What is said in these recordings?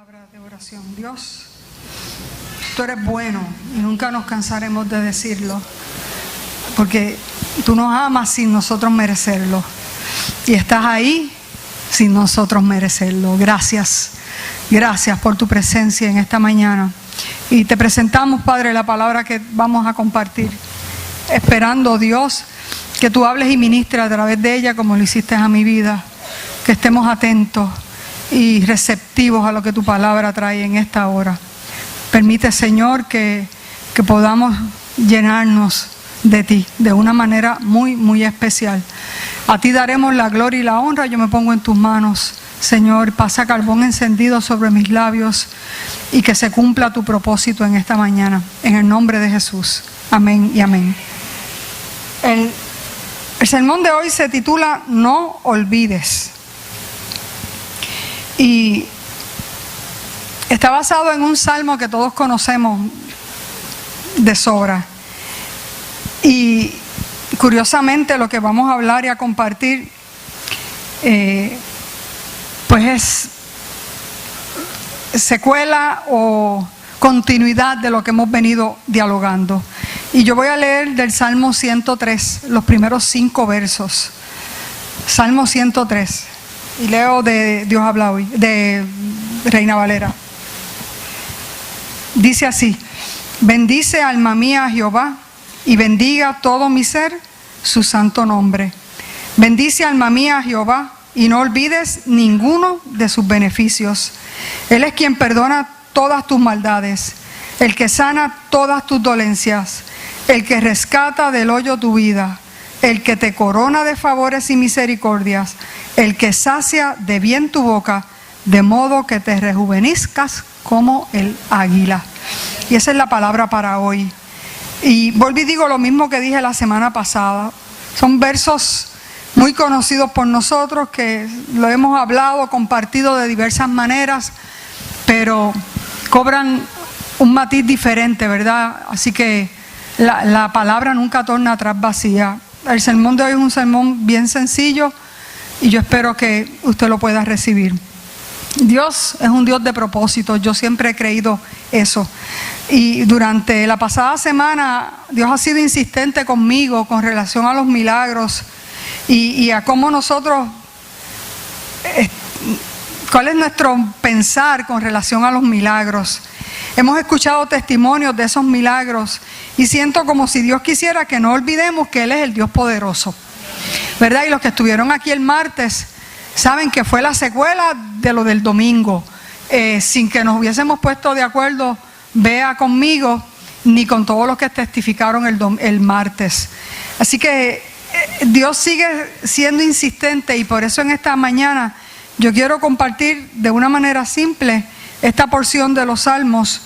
palabra de oración. Dios, tú eres bueno y nunca nos cansaremos de decirlo, porque tú nos amas sin nosotros merecerlo y estás ahí sin nosotros merecerlo. Gracias, gracias por tu presencia en esta mañana. Y te presentamos, Padre, la palabra que vamos a compartir, esperando, Dios, que tú hables y ministres a través de ella como lo hiciste a mi vida, que estemos atentos y receptivos a lo que tu palabra trae en esta hora. Permite, Señor, que podamos llenarnos de ti de una manera muy, muy especial. A ti daremos la gloria y la honra. Yo me pongo en tus manos, Señor. Pasa carbón encendido sobre mis labios y que se cumpla tu propósito en esta mañana. En el nombre de Jesús. Amén y amén. El sermón de hoy se titula No olvides. Y está basado en un salmo que todos conocemos de sobra. Y curiosamente lo que vamos a hablar y a compartir pues es secuela o continuidad de lo que hemos venido dialogando. Y yo voy a leer del Salmo 103, los primeros 5 versos. Salmo 103. Y leo de Dios habla hoy, de Reina Valera. Dice así: bendice alma mía a Jehová, y bendiga todo mi ser su santo nombre. Bendice alma mía a Jehová, y no olvides ninguno de sus beneficios. Él es quien perdona todas tus maldades, el que sana todas tus dolencias, el que rescata del hoyo tu vida, el que te corona de favores y misericordias, el que sacia de bien tu boca, de modo que te rejuvenezcas como el águila. Y esa es la palabra para hoy. Y vuelvo y digo lo mismo que dije la semana pasada. Son versos muy conocidos por nosotros, que lo hemos hablado, compartido de diversas maneras, pero cobran un matiz diferente, ¿verdad? Así que la palabra nunca torna atrás vacía. El sermón de hoy es un sermón bien sencillo y yo espero que usted lo pueda recibir. Dios es un Dios de propósitos, yo siempre he creído eso. Y durante la pasada semana Dios ha sido insistente conmigo con relación a los milagros y a cómo nosotros, cuál es nuestro pensar con relación a los milagros. Hemos escuchado testimonios de esos milagros y siento como si Dios quisiera que no olvidemos que Él es el Dios poderoso, ¿verdad? Y los que estuvieron aquí el martes saben que fue la secuela de lo del domingo, sin que nos hubiésemos puesto de acuerdo, vea conmigo, ni con todos los que testificaron el martes. Así que Dios sigue siendo insistente y por eso en esta mañana yo quiero compartir de una manera simple esta porción de los Salmos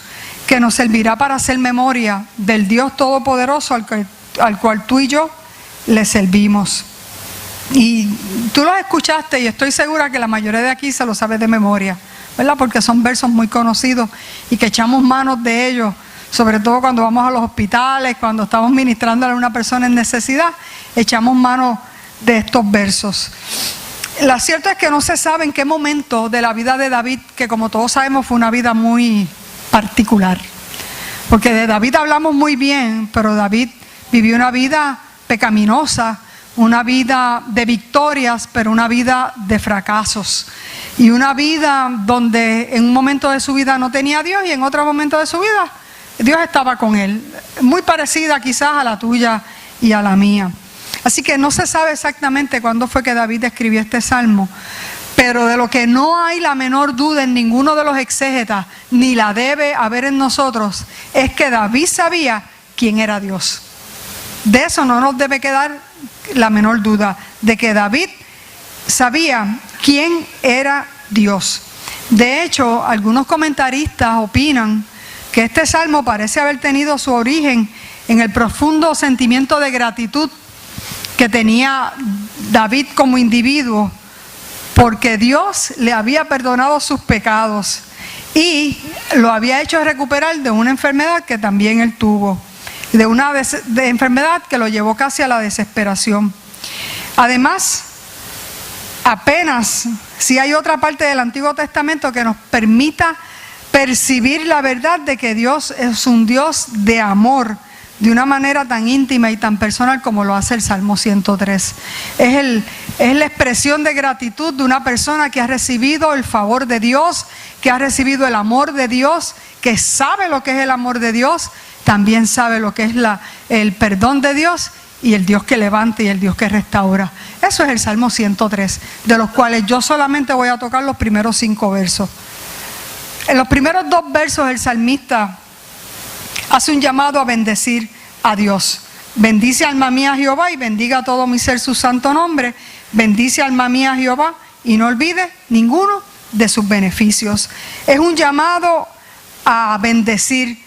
que nos servirá para hacer memoria del Dios Todopoderoso al cual tú y yo le servimos. Y tú los escuchaste y estoy segura que la mayoría de aquí se lo sabe de memoria, ¿verdad? Porque son versos muy conocidos y que echamos manos de ellos, sobre todo cuando vamos a los hospitales, cuando estamos ministrando a una persona en necesidad, echamos manos de estos versos. Lo cierto es que no se sabe en qué momento de la vida de David, que como todos sabemos fue una vida muy particular, porque de David hablamos muy bien, pero David vivió una vida pecaminosa, una vida de victorias, pero una vida de fracasos, y una vida donde en un momento de su vida no tenía a Dios y en otro momento de su vida Dios estaba con él, muy parecida quizás a la tuya y a la mía. Así que no se sabe exactamente cuándo fue que David escribió este salmo, pero de lo que no hay la menor duda en ninguno de los exégetas, ni la debe haber en nosotros, es que David sabía quién era Dios. De eso no nos debe quedar la menor duda, de que David sabía quién era Dios. De hecho, algunos comentaristas opinan que este salmo parece haber tenido su origen en el profundo sentimiento de gratitud que tenía David como individuo, porque Dios le había perdonado sus pecados y lo había hecho recuperar de una enfermedad que también él tuvo, de una enfermedad que lo llevó casi a la desesperación. Además, apenas si hay otra parte del Antiguo Testamento que nos permita percibir la verdad de que Dios es un Dios de amor, de una manera tan íntima y tan personal como lo hace el Salmo 103. Es la expresión de gratitud de una persona que ha recibido el favor de Dios, que ha recibido el amor de Dios, que sabe lo que es el amor de Dios, también sabe lo que es el perdón de Dios y el Dios que levanta y el Dios que restaura. Eso es el Salmo 103, de los cuales yo solamente voy a tocar los primeros 5 versos. En los primeros 2 versos el salmista hace un llamado a bendecir a Dios. Bendice alma mía a Jehová y bendiga todo mi ser su santo nombre. Bendice alma mía a Jehová y no olvide ninguno de sus beneficios. Es un llamado a bendecir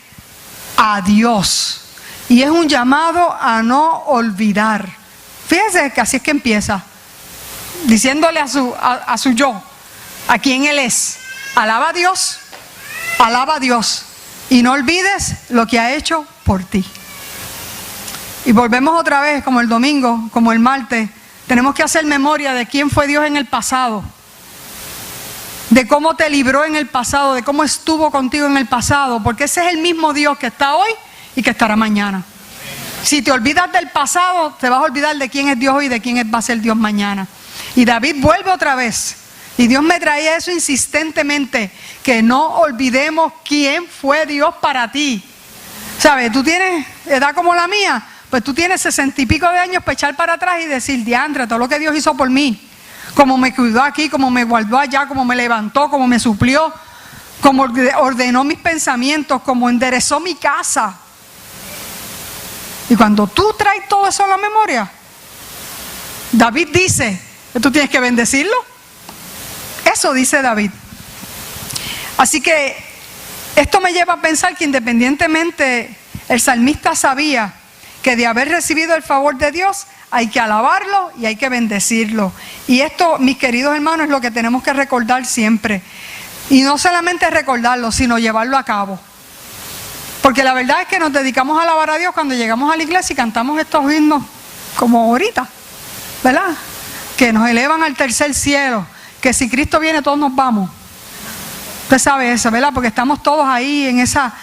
a Dios y es un llamado a no olvidar. Fíjese que así es que empieza, diciéndole a su yo, a quien Él es. Alaba a Dios y no olvides lo que ha hecho por ti. Y volvemos otra vez, como el domingo, como el martes, tenemos que hacer memoria de quién fue Dios en el pasado, de cómo te libró en el pasado, de cómo estuvo contigo en el pasado, porque ese es el mismo Dios que está hoy y que estará mañana. Si te olvidas del pasado, te vas a olvidar de quién es Dios hoy y de quién va a ser Dios mañana. Y David vuelve otra vez. Y Dios me traía eso insistentemente, que no olvidemos quién fue Dios para ti. ¿Sabes? Tú tienes edad como la mía, pues tú tienes 60 y pico de años para echar para atrás y decir, diantre, todo lo que Dios hizo por mí, como me cuidó aquí, como me guardó allá, como me levantó, como me suplió, como ordenó mis pensamientos, como enderezó mi casa. Y cuando tú traes todo eso a la memoria, David dice que tú tienes que bendecirlo. Eso dice David. Así que esto me lleva a pensar que independientemente el salmista sabía que de haber recibido el favor de Dios hay que alabarlo y hay que bendecirlo. Y esto, mis queridos hermanos, es lo que tenemos que recordar siempre. Y no solamente recordarlo, sino llevarlo a cabo. Porque la verdad es que nos dedicamos a alabar a Dios cuando llegamos a la iglesia y cantamos estos himnos como ahorita, ¿verdad? Que nos elevan al tercer cielo. Que si Cristo viene todos nos vamos. Usted sabe eso, ¿verdad? Porque estamos todos ahí en esa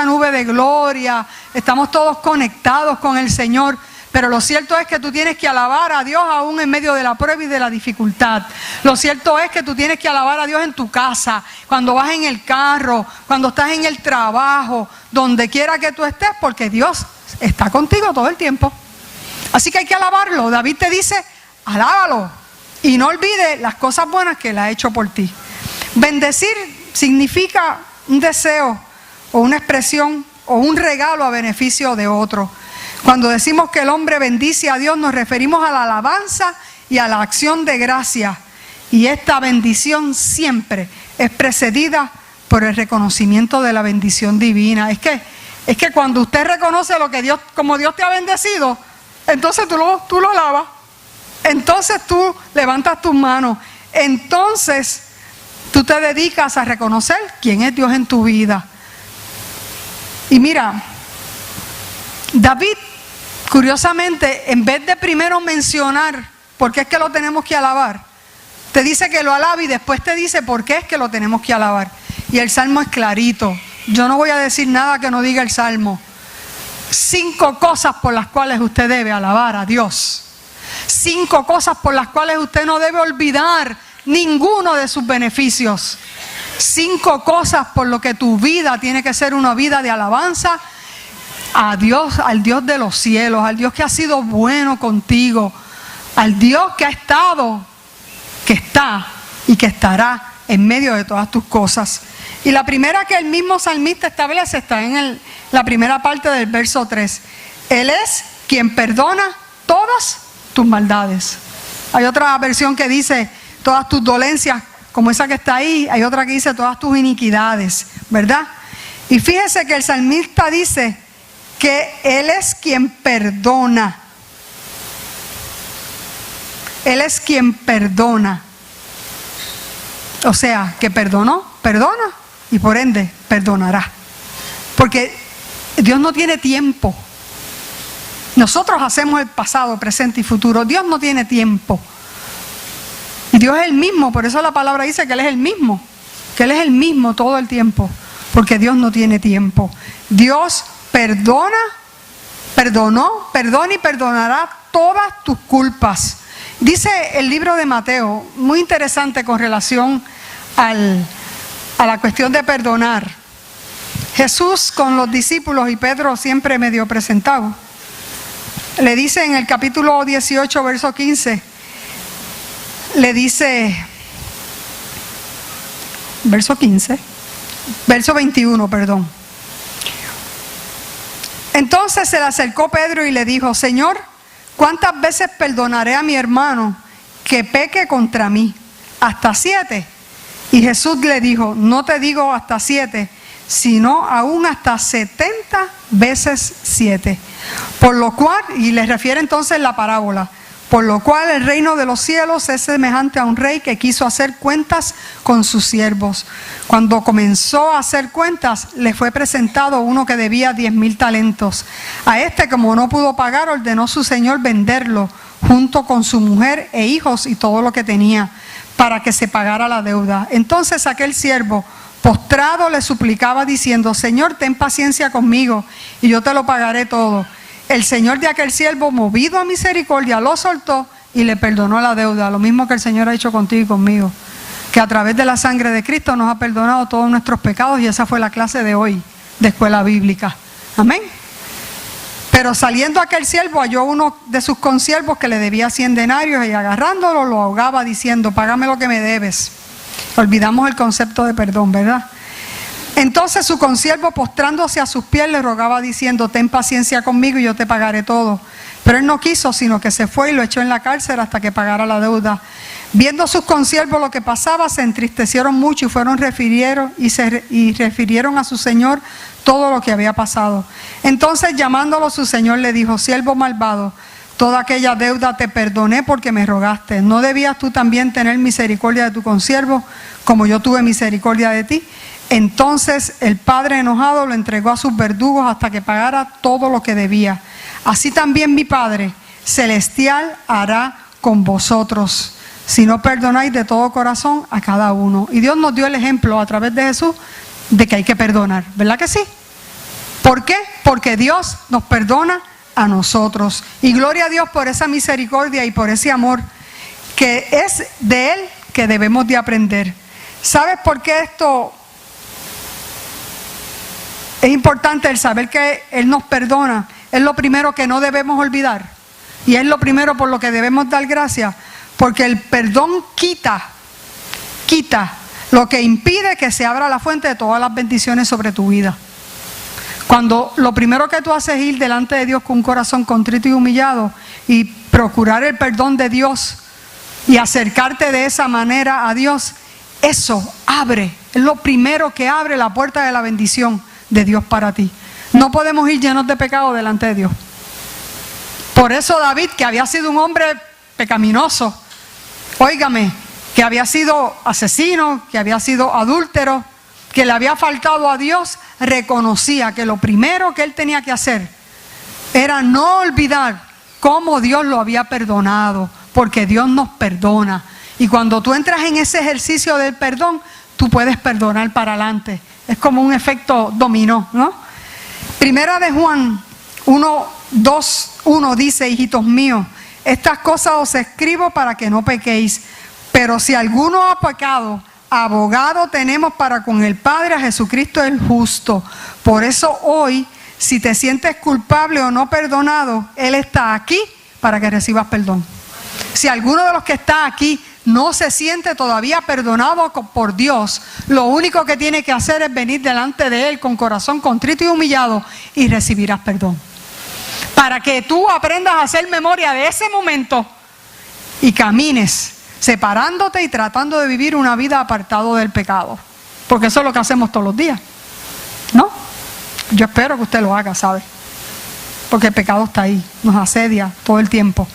nube de gloria. Estamos todos conectados con el Señor. Pero lo cierto es que tú tienes que alabar a Dios aún en medio de la prueba y de la dificultad. Lo cierto es que tú tienes que alabar a Dios en tu casa, cuando vas en el carro, cuando estás en el trabajo, donde quiera que tú estés, porque Dios está contigo todo el tiempo. Así que hay que alabarlo. David te dice, alábalo. Y no olvides las cosas buenas que Él ha hecho por ti. Bendecir significa un deseo o una expresión o un regalo a beneficio de otro. Cuando decimos que el hombre bendice a Dios, nos referimos a la alabanza y a la acción de gracia. Y esta bendición siempre es precedida por el reconocimiento de la bendición divina. Es que cuando usted reconoce lo que Dios, como Dios te ha bendecido, entonces tú lo alabas. Entonces tú levantas tus manos. Entonces tú te dedicas a reconocer quién es Dios en tu vida. Y mira, David, curiosamente, en vez de primero mencionar por qué es que lo tenemos que alabar, te dice que lo alabe y después te dice por qué es que lo tenemos que alabar. Y el Salmo es clarito. Yo no voy a decir nada que no diga el Salmo. 5 cosas por las cuales usted debe alabar a Dios. 5 cosas por las cuales usted no debe olvidar ninguno de sus beneficios. 5 cosas por lo que tu vida tiene que ser una vida de alabanza a Dios, al Dios de los cielos, al Dios que ha sido bueno contigo, al Dios que ha estado, que está y que estará en medio de todas tus cosas. Y la primera que el mismo salmista establece está en la primera parte del verso 3. Él es quien perdona todas tus maldades. Hay otra versión que dice todas tus dolencias, como esa que está ahí. Hay otra que dice todas tus iniquidades, ¿verdad? Y fíjese que el salmista dice que Él es quien perdona. Él es quien perdona. O sea, que perdonó, perdona y por ende perdonará. Porque Dios no tiene tiempo. Nosotros hacemos el pasado, presente y futuro. Dios no tiene tiempo. Dios es el mismo, por eso la palabra dice que Él es el mismo. Que Él es el mismo todo el tiempo. porque Dios no tiene tiempo. Dios perdona y perdonará todas tus culpas. Dice el libro de Mateo, muy interesante con relación a la cuestión de perdonar. Jesús con los discípulos, y Pedro siempre medio presentado, le dice en el capítulo 18, verso 15, le dice, verso 21, perdón. Entonces se le acercó Pedro y le dijo: Señor, ¿cuántas veces perdonaré a mi hermano que peque contra mí? ¿Hasta 7? Y Jesús le dijo: no te digo hasta 7, sino aún hasta 70 veces 7. Por lo cual, y le refiere entonces la parábola, por lo cual el reino de los cielos es semejante a un rey que quiso hacer cuentas con sus siervos. Cuando comenzó a hacer cuentas, le fue presentado uno que debía 10,000 talentos. A este, como no pudo pagar, ordenó su señor venderlo, junto con su mujer e hijos y todo lo que tenía, para que se pagara la deuda. Entonces aquel siervo, postrado, le suplicaba diciendo: Señor, ten paciencia conmigo y yo te lo pagaré todo. El señor de aquel siervo, movido a misericordia, lo soltó y le perdonó la deuda. Lo mismo que el Señor ha hecho contigo y conmigo, que a través de la sangre de Cristo nos ha perdonado todos nuestros pecados, y esa fue la clase de hoy de escuela bíblica. Amén. Pero saliendo aquel siervo, halló uno de sus consiervos que le debía 100 denarios y agarrándolo lo ahogaba diciendo: págame lo que me debes. Olvidamos el concepto de perdón, ¿verdad? Entonces su consiervo, postrándose a sus pies, le rogaba diciendo: ten paciencia conmigo y yo te pagaré todo. Pero él no quiso, sino que se fue y lo echó en la cárcel hasta que pagara la deuda. Viendo sus consiervos lo que pasaba, se entristecieron mucho y refirieron a su señor todo lo que había pasado. Entonces, llamándolo, su señor le dijo: siervo malvado, toda aquella deuda te perdoné porque me rogaste. ¿No debías tú también tener misericordia de tu consiervo, como yo tuve misericordia de ti? Entonces el padre, enojado, lo entregó a sus verdugos hasta que pagara todo lo que debía. Así también mi Padre celestial hará con vosotros, si no perdonáis de todo corazón a cada uno. Y Dios nos dio el ejemplo a través de Jesús de que hay que perdonar, ¿verdad que sí? ¿Por qué? Porque Dios nos perdona a nosotros. Y gloria a Dios por esa misericordia y por ese amor que es de Él que debemos de aprender. ¿Sabes por qué esto es importante? El saber que Él nos perdona es lo primero que no debemos olvidar, y es lo primero por lo que debemos dar gracias, porque el perdón quita lo que impide que se abra la fuente de todas las bendiciones sobre tu vida. Cuando lo primero que tú haces es ir delante de Dios con un corazón contrito y humillado y procurar el perdón de Dios y acercarte de esa manera a Dios, eso abre, es lo primero que abre la puerta de la bendición de Dios para ti. No podemos ir llenos de pecado delante de Dios. Por eso David, que había sido un hombre pecaminoso, óigame, que había sido asesino, que había sido adúltero, que le había faltado a Dios, reconocía que lo primero que él tenía que hacer era no olvidar cómo Dios lo había perdonado, porque Dios nos perdona. Y cuando tú entras en ese ejercicio del perdón, tú puedes perdonar para adelante. Es como un efecto dominó, ¿no? Primera de Juan 1 dice: hijitos míos, estas cosas os escribo para que no pequéis. Pero si alguno ha pecado, abogado tenemos para con el Padre, a Jesucristo el justo. Por eso hoy, si te sientes culpable o no perdonado, Él está aquí para que recibas perdón. Si alguno de los que está aquí no se siente todavía perdonado por Dios, lo único que tiene que hacer es venir delante de Él con corazón contrito y humillado, y recibirás perdón. Para que tú aprendas a hacer memoria de ese momento y camines separándote y tratando de vivir una vida apartado del pecado. Porque eso es lo que hacemos todos los días, ¿no? Yo espero que usted lo haga, ¿sabe? Porque el pecado está ahí, nos asedia todo el tiempo.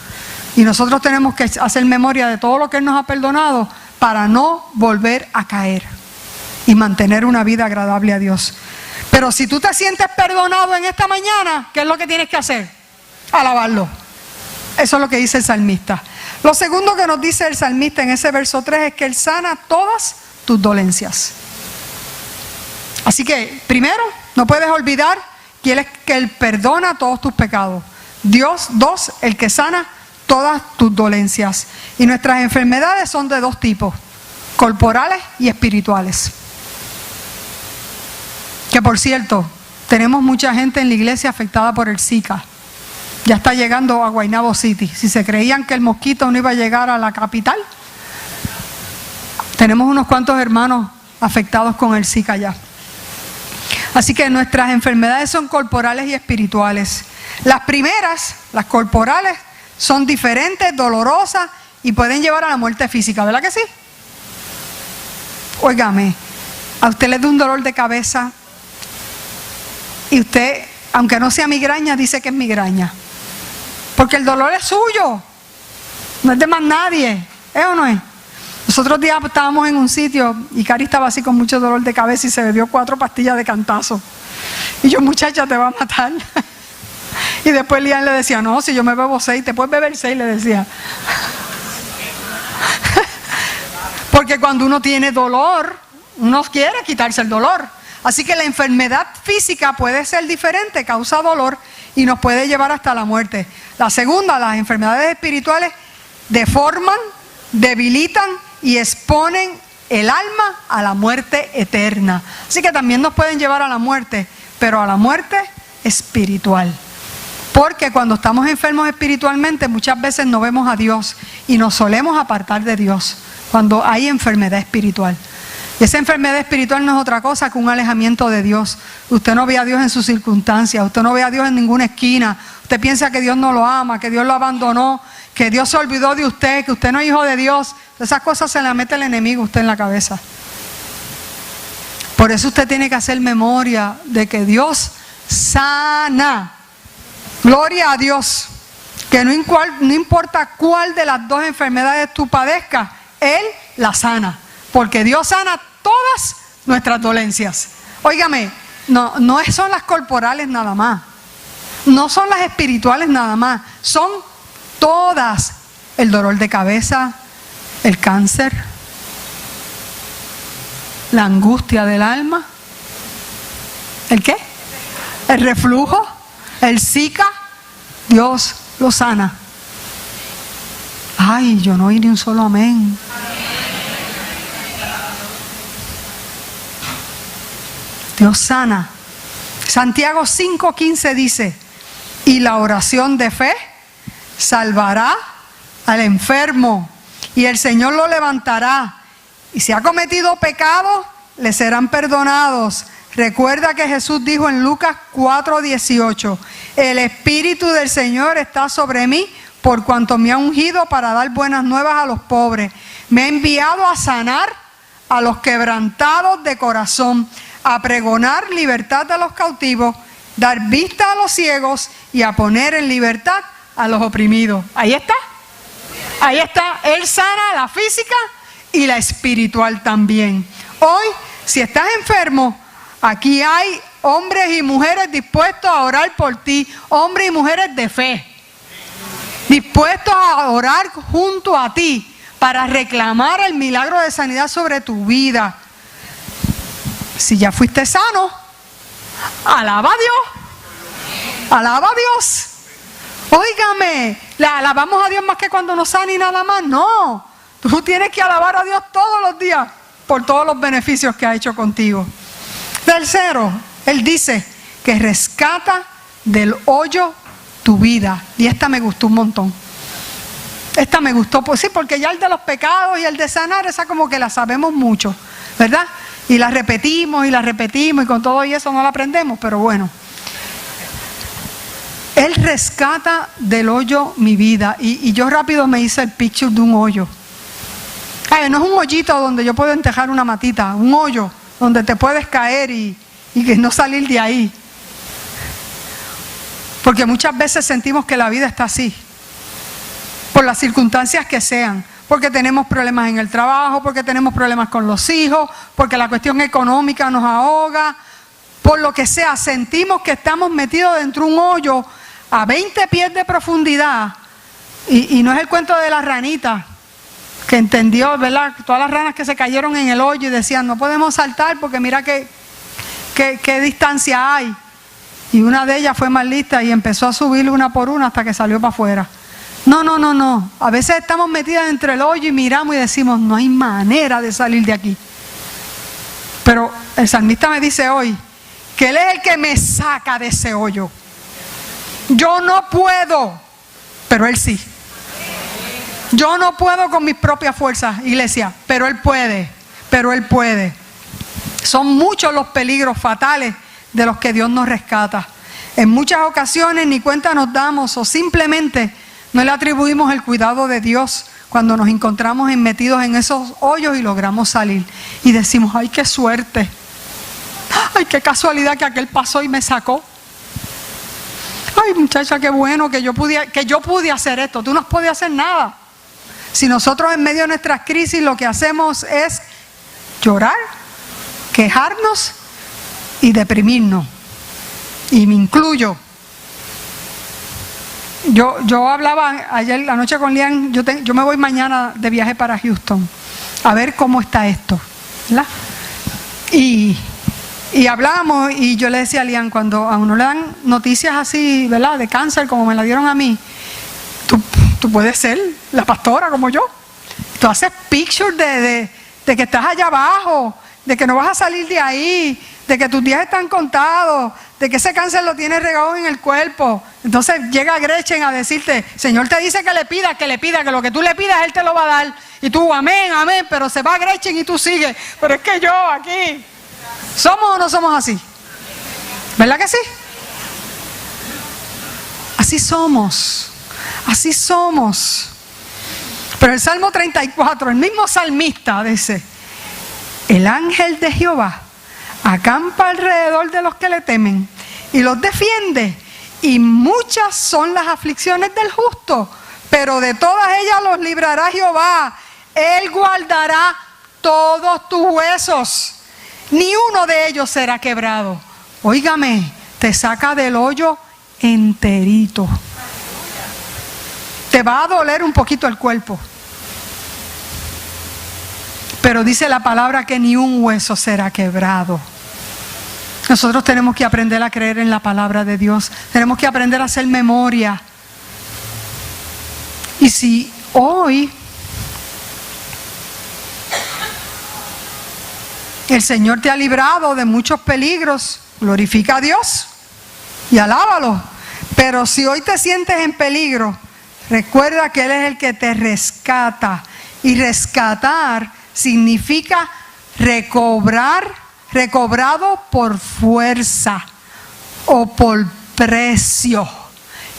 Y nosotros tenemos que hacer memoria de todo lo que Él nos ha perdonado para no volver a caer y mantener una vida agradable a Dios. Pero si tú te sientes perdonado en esta mañana, ¿qué es lo que tienes que hacer? Alabarlo. Eso es lo que dice el salmista. Lo segundo que nos dice el salmista en ese verso 3 es que Él sana todas tus dolencias. Así que, primero, no puedes olvidar que Él es que Él perdona todos tus pecados. Dios, 2, el que sana todas tus dolencias. Y nuestras enfermedades son de 2 tipos, corporales y espirituales. Que por cierto, tenemos mucha gente en la iglesia afectada por el Zika. Ya está llegando a Guaynabo City. Si se creían que el mosquito no iba a llegar a la capital, tenemos unos cuantos hermanos afectados con el Zika ya. Así que nuestras enfermedades son corporales y espirituales. Las primeras, las corporales, son diferentes, dolorosas y pueden llevar a la muerte física, ¿verdad que sí? Óigame, a usted le da un dolor de cabeza y usted, aunque no sea migraña, dice que es migraña. Porque el dolor es suyo, no es de más nadie, ¿es o no es? Los otros días estábamos en un sitio y Cari estaba así con mucho dolor de cabeza y se bebió 4 pastillas de cantazo. Y yo, muchacha, te va a matar. Y después Lian le decía, no, si yo me bebo 6, te puedes beber 6, le decía. Porque cuando uno tiene dolor, uno quiere quitarse el dolor. Así que la enfermedad física puede ser diferente, causa dolor y nos puede llevar hasta la muerte. La segunda, las enfermedades espirituales deforman, debilitan y exponen el alma a la muerte eterna. Así que también nos pueden llevar a la muerte, pero a la muerte espiritual. Porque cuando estamos enfermos espiritualmente muchas veces no vemos a Dios y nos solemos apartar de Dios cuando hay enfermedad espiritual. Y esa enfermedad espiritual no es otra cosa que un alejamiento de Dios. Usted no ve a Dios en sus circunstancias, usted no ve a Dios en ninguna esquina. Usted piensa que Dios no lo ama, que Dios lo abandonó, que Dios se olvidó de usted, que usted no es hijo de Dios. Esas cosas se las mete el enemigo a usted en la cabeza. Por eso usted tiene que hacer memoria de que Dios sana. Gloria a Dios. Que no importa cuál de las 2 enfermedades tú padezcas, Él la sana. Porque Dios sana todas nuestras dolencias. Óigame, no son las corporales nada más. No son las espirituales nada más. Son todas. El dolor de cabeza, el cáncer, la angustia del alma. ¿El qué? El reflujo, el Zika. Dios lo sana. Ay, yo no oí ni un solo amén. Dios sana. Santiago 5:15 dice, y la oración de fe salvará al enfermo y el Señor lo levantará. Y si ha cometido pecado, le serán perdonados. Recuerda que Jesús dijo en Lucas 4:18, el Espíritu del Señor está sobre mí por cuanto me ha ungido para dar buenas nuevas a los pobres. Me ha enviado a sanar a los quebrantados de corazón, a pregonar libertad a los cautivos, dar vista a los ciegos y a poner en libertad a los oprimidos. Ahí está. Ahí está. Él sana la física y la espiritual también. Hoy, si estás enfermo, aquí hay hombres y mujeres dispuestos a orar por ti, hombres y mujeres de fe, dispuestos a orar junto a ti para reclamar el milagro de sanidad sobre tu vida. Si ya fuiste sano, alaba a Dios, alaba a Dios. Óigame, ¿le alabamos a Dios más que cuando nos sana y nada más? No, tú tienes que alabar a Dios todos los días por todos los beneficios que ha hecho contigo. Tercero, Él dice que rescata del hoyo tu vida. Y esta me gustó un montón. Esta me gustó, pues sí, porque ya el de los pecados y el de sanar, esa como que la sabemos mucho, ¿verdad? Y la repetimos y con todo y eso no la aprendemos, pero bueno. Él rescata del hoyo mi vida. Y yo rápido me hice el picture de un hoyo. Ay, no es un hoyito donde yo puedo entejar una matita, un hoyo donde te puedes caer y que no salir de ahí. Porque muchas veces sentimos que la vida está así, por las circunstancias que sean. Porque tenemos problemas en el trabajo, porque tenemos problemas con los hijos, porque la cuestión económica nos ahoga, por lo que sea, sentimos que estamos metidos dentro de un hoyo a 20 pies de profundidad. Y no es el cuento de la ranita, que entendió, ¿verdad? Todas las ranas que se cayeron en el hoyo y decían, no podemos saltar porque mira que qué distancia hay. Y una de ellas fue más lista y empezó a subir una por una hasta que salió para afuera. No. A veces estamos metidas entre el hoyo y miramos y decimos, no hay manera de salir de aquí. Pero el salmista me dice hoy que Él es el que me saca de ese hoyo. Yo no puedo, pero Él sí. Yo no puedo con mis propias fuerzas, iglesia, pero Él puede. Son muchos los peligros fatales de los que Dios nos rescata. En muchas ocasiones ni cuenta nos damos o simplemente no le atribuimos el cuidado de Dios cuando nos encontramos metidos en esos hoyos y logramos salir. Y decimos, ¡ay, qué suerte! ¡Ay, qué casualidad que aquel pasó y me sacó! ¡Ay, muchacha, qué bueno que yo pude hacer esto! Tú no puedes hacer nada. Si nosotros en medio de nuestras crisis lo que hacemos es llorar, quejarnos y deprimirnos. Y me incluyo. Yo hablaba ayer la noche con Lian, yo me voy mañana de viaje para Houston a ver cómo está esto, ¿verdad? Y hablamos y yo le decía a Lian, cuando a uno le dan noticias así, ¿verdad?, de cáncer como me la dieron a mí, tú puedes ser la pastora como yo. Tú haces pictures de que estás allá abajo, de que no vas a salir de ahí, de que tus días están contados, de que ese cáncer lo tienes regado en el cuerpo. Entonces llega Gretchen a decirte, Señor te dice que le pidas, que lo que tú le pidas Él te lo va a dar. Y tú, amén, pero se va Gretchen y tú sigues. Pero es que yo aquí, ¿somos o no somos así? ¿Verdad que sí? Así somos. Pero el Salmo 34, el mismo salmista dice, el ángel de Jehová acampa alrededor de los que le temen y los defiende, y muchas son las aflicciones del justo, pero de todas ellas los librará Jehová. Él guardará todos tus huesos, ni uno de ellos será quebrado. Óigame, te saca del hoyo enterito. Te va a doler un poquito el cuerpo, pero dice la palabra que ni un hueso será quebrado. Nosotros tenemos que aprender a creer en la palabra de Dios. Tenemos que aprender a hacer memoria. Y si hoy el Señor te ha librado de muchos peligros, glorifica a Dios y alábalo. Pero si hoy te sientes en peligro, recuerda que Él es el que te rescata. Y rescatar significa recobrado por fuerza o por precio.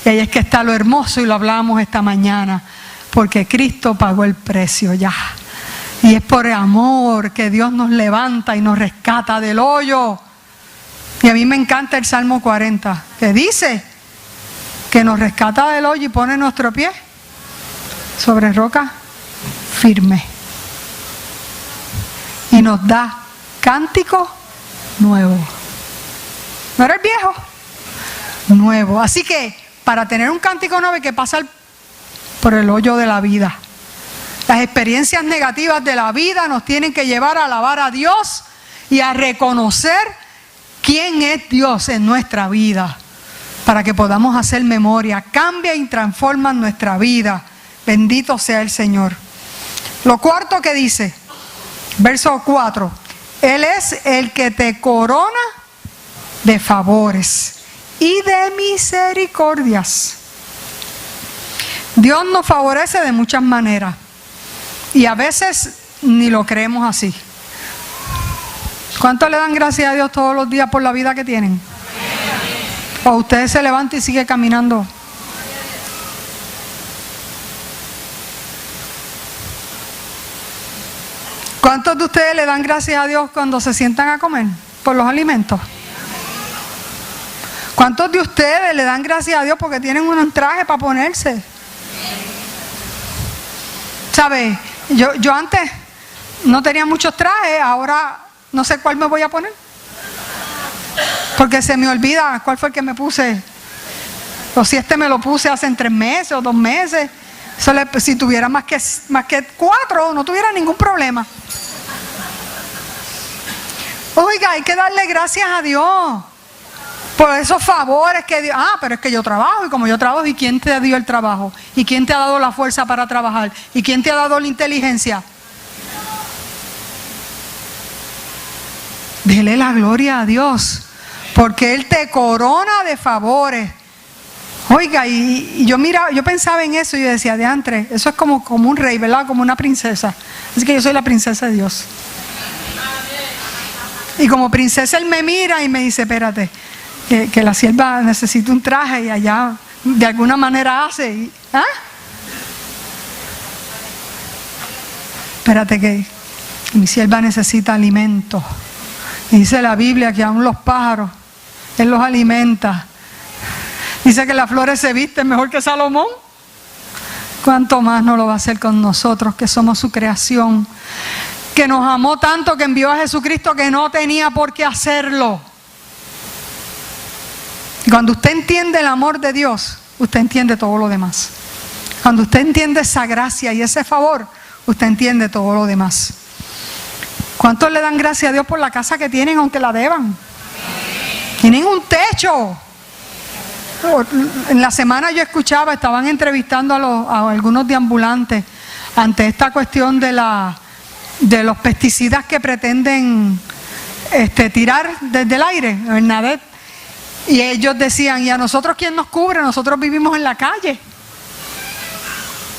Y ahí es que está lo hermoso y lo hablábamos esta mañana, porque Cristo pagó el precio ya. Y es por amor que Dios nos levanta y nos rescata del hoyo. Y a mí me encanta el Salmo 40, que dice que nos rescata del hoyo y pone nuestro pie sobre roca firme. Y nos da cántico nuevo. ¿No era el viejo? Nuevo. Así que para tener un cántico nuevo hay que pasar por el hoyo de la vida. Las experiencias negativas de la vida nos tienen que llevar a alabar a Dios y a reconocer quién es Dios en nuestra vida, para que podamos hacer memoria. Cambia y transforma nuestra vida. Bendito sea el Señor. Lo cuarto que dice, verso 4, Él es el que te corona de favores y de misericordias. Dios nos favorece de muchas maneras y a veces ni lo creemos así. ¿Cuánto le dan gracias a Dios todos los días por la vida que tienen? ¿O usted se levanta y sigue caminando? ¿Cuántos de ustedes le dan gracias a Dios cuando se sientan a comer por los alimentos? ¿Cuántos de ustedes le dan gracias a Dios porque tienen un traje para ponerse? ¿Sabe? Yo antes no tenía muchos trajes, ahora no sé cuál me voy a poner. Porque se me olvida cuál fue el que me puse. O si me lo puse hace 3 meses o 2 meses. Si tuviera más que 4, no tuviera ningún problema. Oiga, hay que darle gracias a Dios por esos favores que Dios... pero es que yo trabajo, y como yo trabajo, ¿y quién te dio el trabajo? ¿Y quién te ha dado la fuerza para trabajar? ¿Y quién te ha dado la inteligencia? Dele la gloria a Dios, porque Él te corona de favores. Oiga, y yo pensaba en eso y yo decía, diantre, eso es como un rey, ¿verdad? Como una princesa. Así que yo soy la princesa de Dios. Y como princesa Él me mira y me dice, espérate, que la sierva necesita un traje y allá de alguna manera hace. Espérate que mi sierva necesita alimento. Y dice la Biblia que aún los pájaros, Él los alimenta. Dice que las flores se visten mejor que Salomón. ¿Cuánto más no lo va a hacer con nosotros, que somos su creación? Que nos amó tanto que envió a Jesucristo, que no tenía por qué hacerlo. Cuando usted entiende el amor de Dios, usted entiende todo lo demás. Cuando usted entiende esa gracia y ese favor, usted entiende todo lo demás. ¿Cuántos le dan gracias a Dios por la casa que tienen aunque la deban? Tienen un techo. En la semana yo escuchaba, estaban entrevistando a algunos deambulantes ante esta cuestión de los pesticidas que pretenden tirar desde el aire, Bernadette. Y ellos decían, ¿y a nosotros quién nos cubre? Nosotros vivimos en la calle.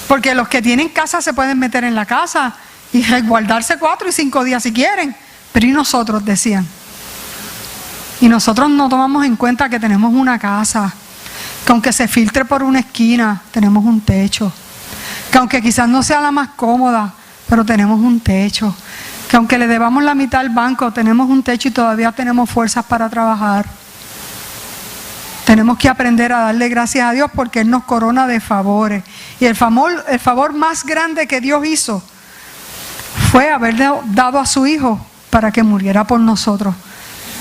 Porque los que tienen casa se pueden meter en la casa y guardarse 4 y 5 días si quieren. Pero ¿y nosotros? Decían. Y nosotros no tomamos en cuenta que tenemos una casa, que aunque se filtre por una esquina, tenemos un techo. Que aunque quizás no sea la más cómoda, pero tenemos un techo. Que aunque le debamos la mitad al banco, tenemos un techo y todavía tenemos fuerzas para trabajar. Tenemos que aprender a darle gracias a Dios porque Él nos corona de favores. Y el favor más grande que Dios hizo fue haber dado a su Hijo para que muriera por nosotros.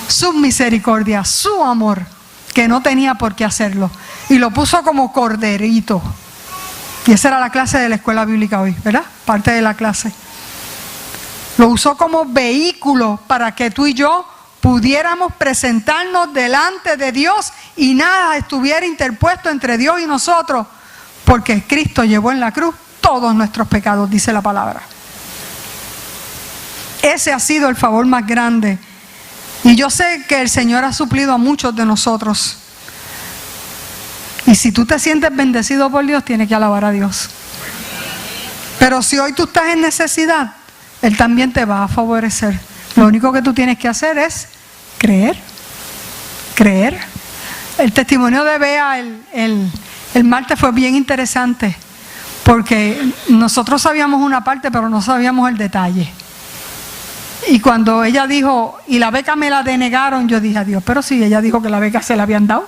Su misericordia, su amor, que no tenía por qué hacerlo. Y lo puso como corderito. Y esa era la clase de la escuela bíblica hoy, ¿verdad? Parte de la clase. Lo usó como vehículo para que tú y yo pudiéramos presentarnos delante de Dios y nada estuviera interpuesto entre Dios y nosotros, porque Cristo llevó en la cruz todos nuestros pecados, dice la palabra. Ese ha sido el favor más grande. Y yo sé que el Señor ha suplido a muchos de nosotros. Y si tú te sientes bendecido por Dios, tienes que alabar a Dios. Pero si hoy tú estás en necesidad, Él también te va a favorecer. Lo único que tú tienes que hacer es creer. Creer. El testimonio de Bea el martes fue bien interesante, porque nosotros sabíamos una parte, pero no sabíamos el detalle. Y cuando ella dijo, y la beca me la denegaron, yo dije, adiós, pero sí, ella dijo que la beca se la habían dado.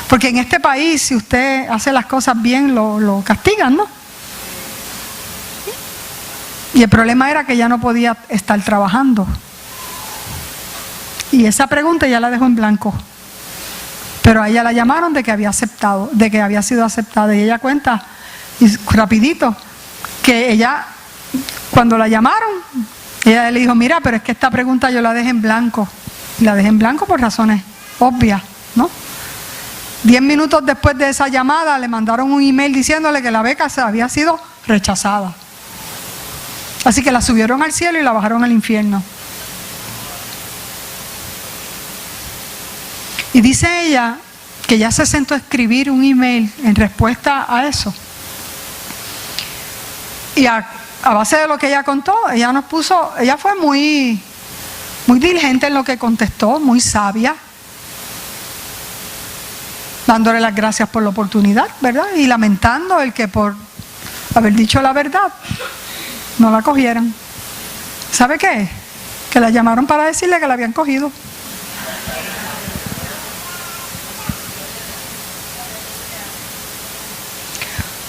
Porque en este país, si usted hace las cosas bien, lo castigan, ¿no? Y el problema era que ella no podía estar trabajando. Y esa pregunta ya la dejó en blanco. Pero a ella la llamaron de que había aceptado, de que había sido aceptada. Y ella cuenta, y rapidito, que ella, cuando la llamaron, ella le dijo, mira, pero es que esta pregunta yo la dejé en blanco. Y la dejé en blanco por razones obvias, ¿no? 10 minutos después de esa llamada le mandaron un email diciéndole que la beca había sido rechazada. Así que la subieron al cielo y la bajaron al infierno. Y dice ella que ya se sentó a escribir un email en respuesta a eso. Y a base de lo que ella contó, ella fue muy diligente en lo que contestó, muy sabia, dándole las gracias por la oportunidad, ¿verdad? Y lamentando el que por haber dicho la verdad no la cogieran. ¿Sabe qué? Que la llamaron para decirle que la habían cogido.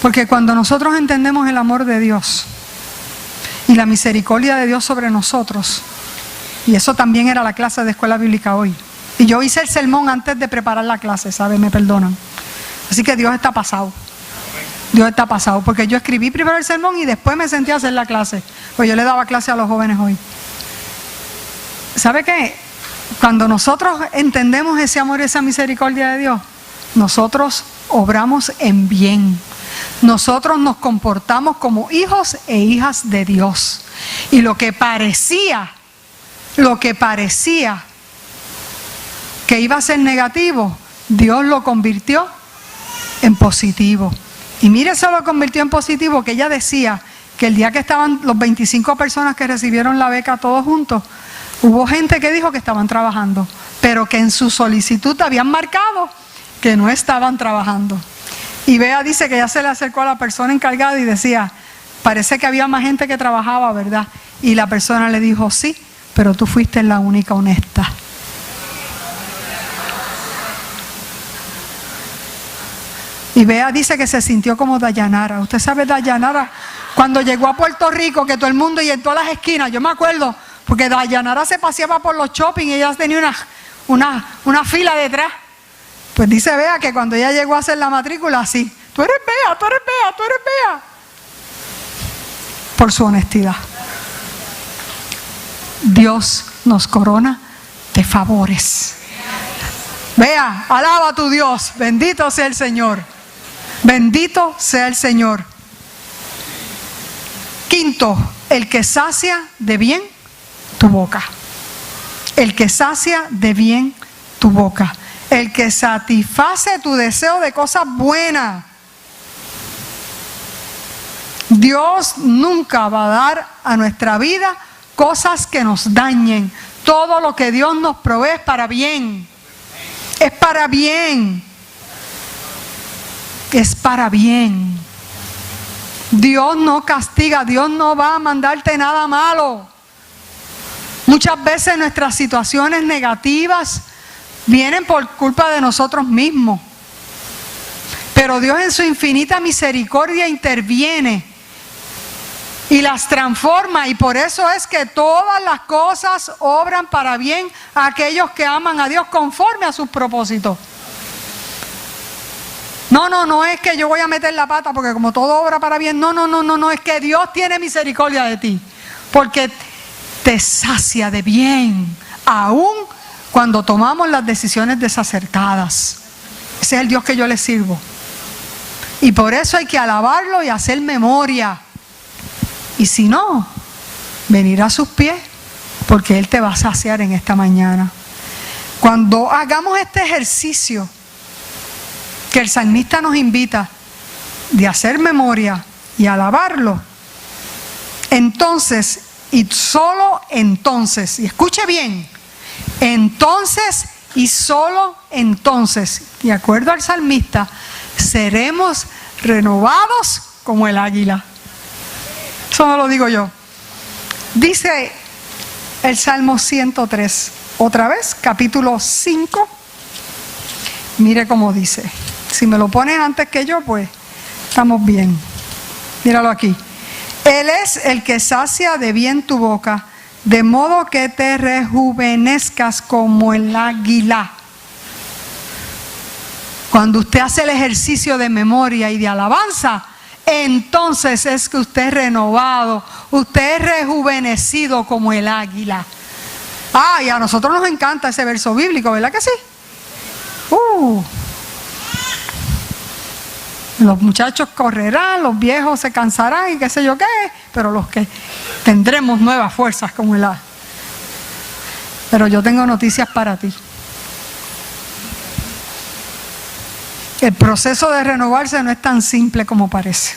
Porque cuando nosotros entendemos el amor de Dios y la misericordia de Dios sobre nosotros, y eso también era la clase de escuela bíblica hoy, y yo hice el sermón antes de preparar la clase, ¿sabe? Me perdonan. Así que Dios está pasado. Dios está pasado, porque yo escribí primero el sermón y después me senté a hacer la clase, pues yo le daba clase a los jóvenes hoy. ¿Sabe qué? Cuando nosotros entendemos ese amor y esa misericordia de Dios, nosotros obramos en bien. Nosotros nos comportamos como hijos e hijas de Dios. Y lo que parecía que iba a ser negativo, Dios lo convirtió en positivo. Y mire, se lo convirtió en positivo, que ella decía que el día que estaban los 25 personas que recibieron la beca todos juntos, hubo gente que dijo que estaban trabajando, pero que en su solicitud habían marcado que no estaban trabajando. Y Bea dice que ya se le acercó a la persona encargada y decía, parece que había más gente que trabajaba, ¿verdad? Y la persona le dijo, sí, pero tú fuiste la única honesta. Y Bea dice que se sintió como Dayanara. Usted sabe Dayanara, cuando llegó a Puerto Rico, que todo el mundo y en todas las esquinas, yo me acuerdo, porque Dayanara se paseaba por los shopping y ella tenía una fila detrás. Pues dice Bea que cuando ella llegó a hacer la matrícula, así, tú eres Bea, tú eres Bea, tú eres Bea. Por su honestidad. Dios nos corona de favores. Bea, alaba a tu Dios, bendito sea el Señor. Bendito sea el Señor. Quinto, el que sacia de bien tu boca. El que sacia de bien tu boca. El que satisface tu deseo de cosas buenas. Dios nunca va a dar a nuestra vida cosas que nos dañen. Todo lo que Dios nos provee es para bien. Es para bien. Es para bien. Dios no castiga, Dios no va a mandarte nada malo. Muchas veces nuestras situaciones negativas vienen por culpa de nosotros mismos. Pero Dios en su infinita misericordia interviene y las transforma, y por eso es que todas las cosas obran para bien a aquellos que aman a Dios conforme a sus propósitos. No es que yo voy a meter la pata porque como todo obra para bien, no, es que Dios tiene misericordia de ti, porque te sacia de bien, aún cuando tomamos las decisiones desacertadas. Ese es el Dios que yo le sirvo. Y por eso hay que alabarlo y hacer memoria. Y si no, venir a sus pies, porque Él te va a saciar en esta mañana. Cuando hagamos este ejercicio que el salmista nos invita de hacer memoria y alabarlo, entonces, y solo entonces, y escuche bien, entonces y solo entonces, de acuerdo al salmista, seremos renovados como el águila. Eso no lo digo yo. Dice el Salmo 103, otra vez, capítulo 5. Mire cómo dice. Si me lo pones antes que yo, pues estamos bien. Míralo aquí. Él es el que sacia de bien tu boca, de modo que te rejuvenezcas como el águila. Cuando usted hace el ejercicio de memoria y de alabanza, entonces es que usted es renovado, usted es rejuvenecido como el águila. Y a nosotros nos encanta ese verso bíblico, ¿verdad que sí? Los muchachos correrán, los viejos se cansarán y qué sé yo qué, pero los que tendremos nuevas fuerzas como el águila. Pero yo tengo noticias para ti. El proceso de renovarse no es tan simple como parece.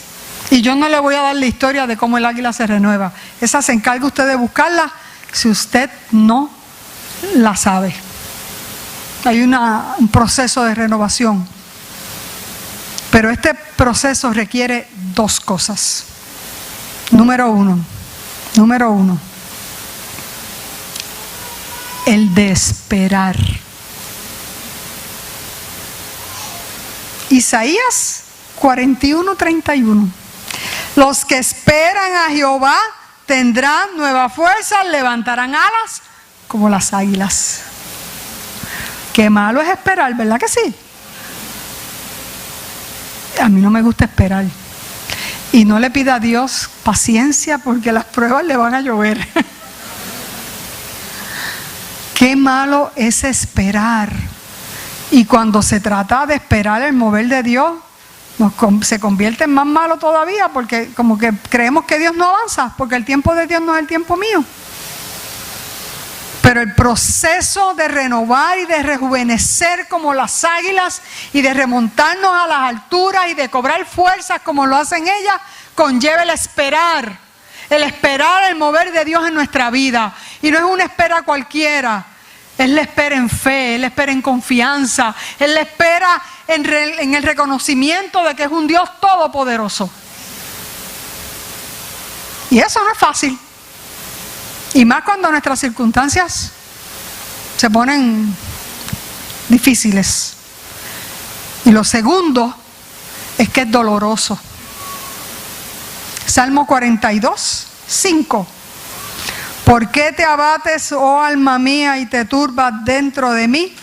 Y yo no le voy a dar la historia de cómo el águila se renueva. Esa se encarga usted de buscarla si usted no la sabe. Hay un proceso de renovación. Pero este proceso requiere dos cosas. Número uno, el de esperar. Isaías 41:31. Los que esperan a Jehová tendrán nueva fuerza, levantarán alas como las águilas. Qué malo es esperar, ¿verdad que sí? A mí no me gusta esperar. Y no le pida a Dios paciencia porque las pruebas le van a llover. Qué malo es esperar. Y cuando se trata de esperar el mover de Dios, se convierte en más malo todavía, porque como que creemos que Dios no avanza, porque el tiempo de Dios no es el tiempo mío. Pero el proceso de renovar y de rejuvenecer como las águilas y de remontarnos a las alturas y de cobrar fuerzas como lo hacen ellas, conlleva el esperar el mover de Dios en nuestra vida. Y no es una espera cualquiera, es la espera en fe, es la espera en confianza, es la espera en el reconocimiento de que es un Dios todopoderoso. Y eso no es fácil. Y más cuando nuestras circunstancias se ponen difíciles. Y lo segundo es que es doloroso. Salmo 42, 5. ¿Por qué te abates, oh alma mía, y te turbas dentro de mí?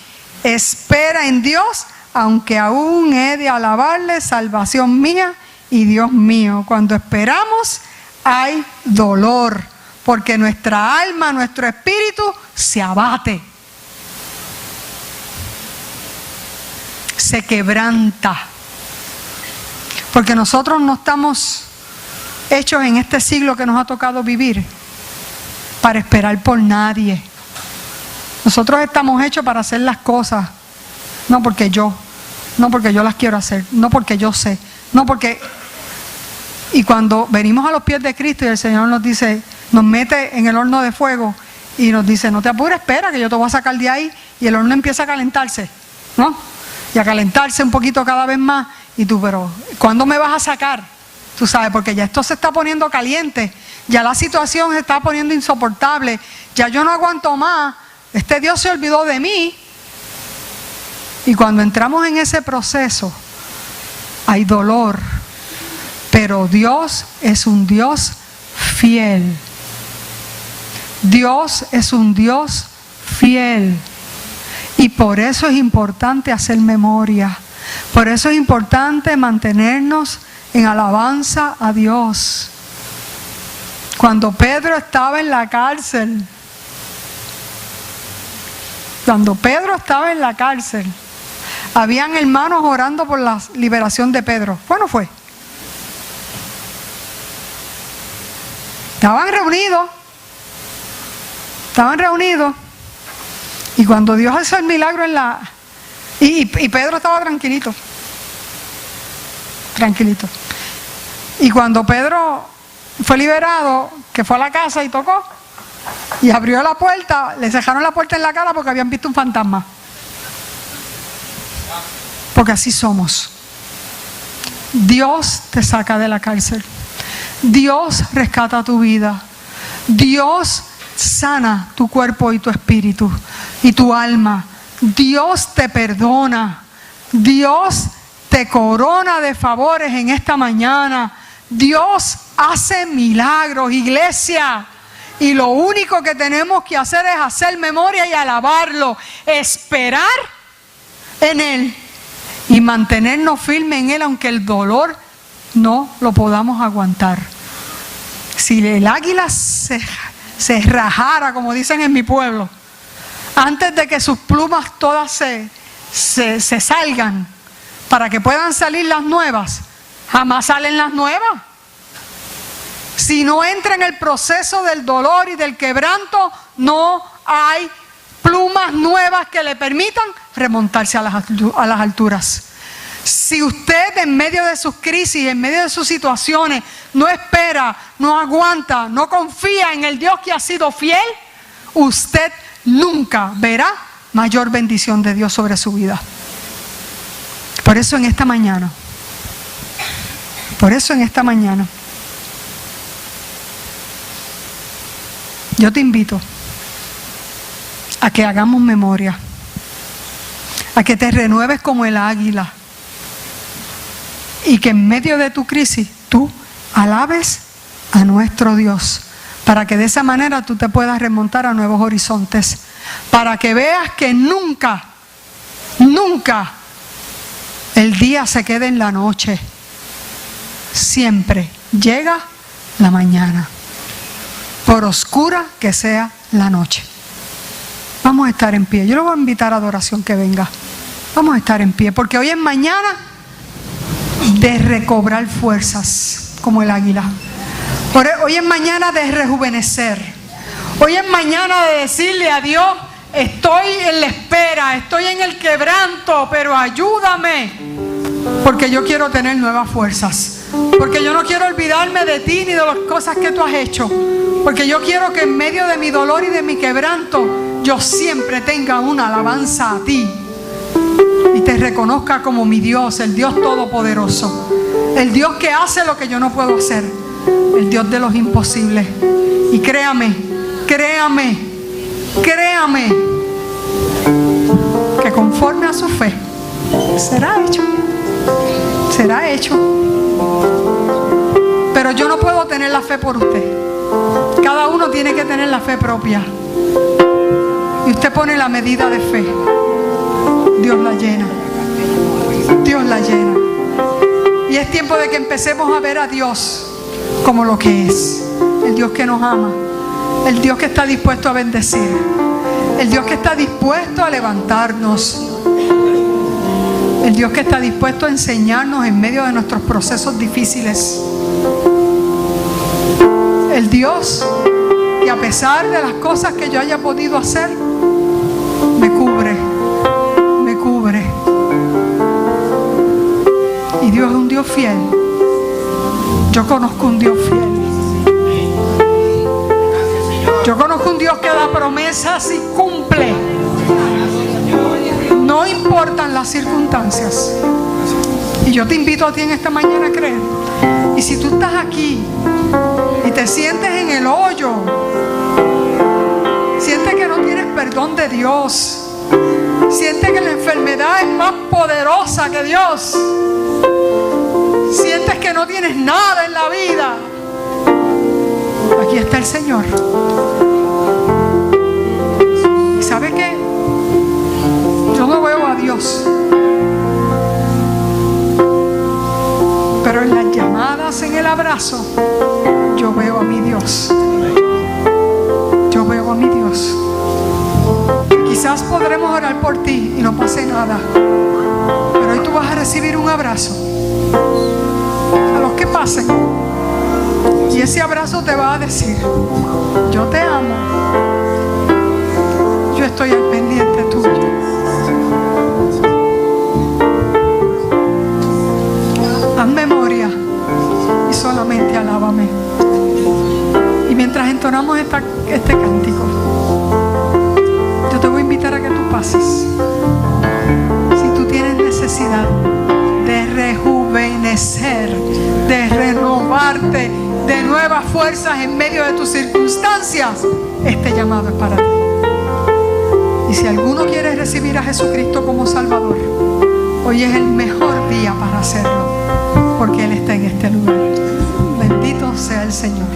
Espera en Dios, aunque aún he de alabarle, salvación mía y Dios mío. Cuando esperamos hay dolor, porque nuestra alma, nuestro espíritu se abate, se quebranta, porque nosotros no estamos hechos en este siglo que nos ha tocado vivir para esperar por nadie. Nosotros estamos hechos para hacer las cosas, no porque yo las quiero hacer, no porque yo sé, no porque... Y cuando venimos a los pies de Cristo y el Señor nos dice, nos mete en el horno de fuego y nos dice, no te apures, espera que yo te voy a sacar de ahí, y el horno empieza a calentarse, ¿no? Y a calentarse un poquito cada vez más, y tú, pero ¿cuándo me vas a sacar? Tú sabes, porque ya esto se está poniendo caliente, ya la situación se está poniendo insoportable, ya yo no aguanto más, este Dios se olvidó de mí. Y cuando entramos en ese proceso hay dolor, pero Dios es un Dios fiel. Dios es un Dios fiel. Y por eso es importante hacer memoria. Por eso es importante mantenernos en alabanza a Dios. Cuando Pedro estaba en la cárcel, habían hermanos orando por la liberación de Pedro. ¿Fue o no fue? Estaban reunidos. Y cuando Dios hizo el milagro y Pedro estaba tranquilito. Y cuando Pedro fue liberado, que fue a la casa y tocó, y abrió la puerta, le cerraron la puerta en la cara porque habían visto un fantasma. Porque así somos. Dios te saca de la cárcel. Dios rescata tu vida. Dios sana tu cuerpo y tu espíritu y tu alma. Dios te perdona. Dios te corona de favores en esta mañana. Dios hace milagros, iglesia. Y lo único que tenemos que hacer es hacer memoria y alabarlo. Esperar en Él y mantenernos firmes en Él, aunque el dolor no lo podamos aguantar. Si el águila se rajara, como dicen en mi pueblo, antes de que sus plumas todas se salgan, para que puedan salir las nuevas, jamás salen las nuevas. Si no entra en el proceso del dolor y del quebranto, no hay plumas nuevas que le permitan remontarse a las alturas. Si usted en medio de sus crisis, en medio de sus situaciones, no espera, no aguanta, no confía en el Dios que ha sido fiel, usted nunca verá mayor bendición de Dios sobre su vida. Por eso en esta mañana, yo te invito a que hagamos memoria, a que te renueves como el águila y que en medio de tu crisis tú alabes a nuestro Dios, para que de esa manera tú te puedas remontar a nuevos horizontes, para que veas que nunca el día se quede en la noche. Siempre llega la mañana, por oscura que sea la noche. Vamos a estar en pie. Yo le voy a invitar a adoración que venga. Vamos a estar en pie, porque hoy es mañana de recobrar fuerzas como el águila. Hoy es mañana de rejuvenecer. Hoy es mañana de decirle a Dios: estoy en la espera, estoy en el quebranto, pero ayúdame, porque yo quiero tener nuevas fuerzas, porque yo no quiero olvidarme de ti ni de las cosas que tú has hecho, porque yo quiero que en medio de mi dolor y de mi quebranto yo siempre tenga una alabanza a ti y te reconozca como mi Dios, el Dios todopoderoso, el Dios que hace lo que yo no puedo hacer, el Dios de los imposibles. Y créame, que conforme a su fe será hecho. Pero yo no puedo tener la fe por usted. Cada uno tiene que tener la fe propia. Y usted pone la medida de fe, Dios la llena. Y es tiempo de que empecemos a ver a Dios como lo que es: el Dios que nos ama, el Dios que está dispuesto a bendecir, el Dios que está dispuesto a levantarnos, el Dios que está dispuesto a enseñarnos en medio de nuestros procesos difíciles, el Dios que, a pesar de las cosas que yo haya podido hacer, me cubre. Y Dios es un Dios fiel. Yo conozco un Dios fiel. Yo conozco un Dios que da promesas y cumple. No importan las circunstancias. Y yo te invito a ti en esta mañana a creer. Y si tú estás aquí y te sientes en el hoyo, sientes que no tienes perdón de Dios, sientes que la enfermedad es más poderosa que Dios, sientes que no tienes nada en la vida, aquí está el Señor. ¿Y sabe qué? Yo no veo a Dios, pero en las llamadas, en el abrazo, yo veo a mi Dios. Yo veo a mi Dios. Quizás podremos orar por ti y no pase nada, pero hoy tú vas a recibir un abrazo a los que pasen, y ese abrazo te va a decir: yo te amo, yo estoy al pendiente tuyo. Haz memoria y solamente alábame. Y mientras entonamos este cántico, yo te voy a invitar a que tú pases. Si tú tienes necesidad de rejuvenecer, de renovarte, de nuevas fuerzas en medio de tus circunstancias, este llamado es para ti. Y si alguno quiere recibir a Jesucristo como Salvador, hoy es el mejor día para hacerlo, porque Él está en este lugar. Bendito sea el Señor.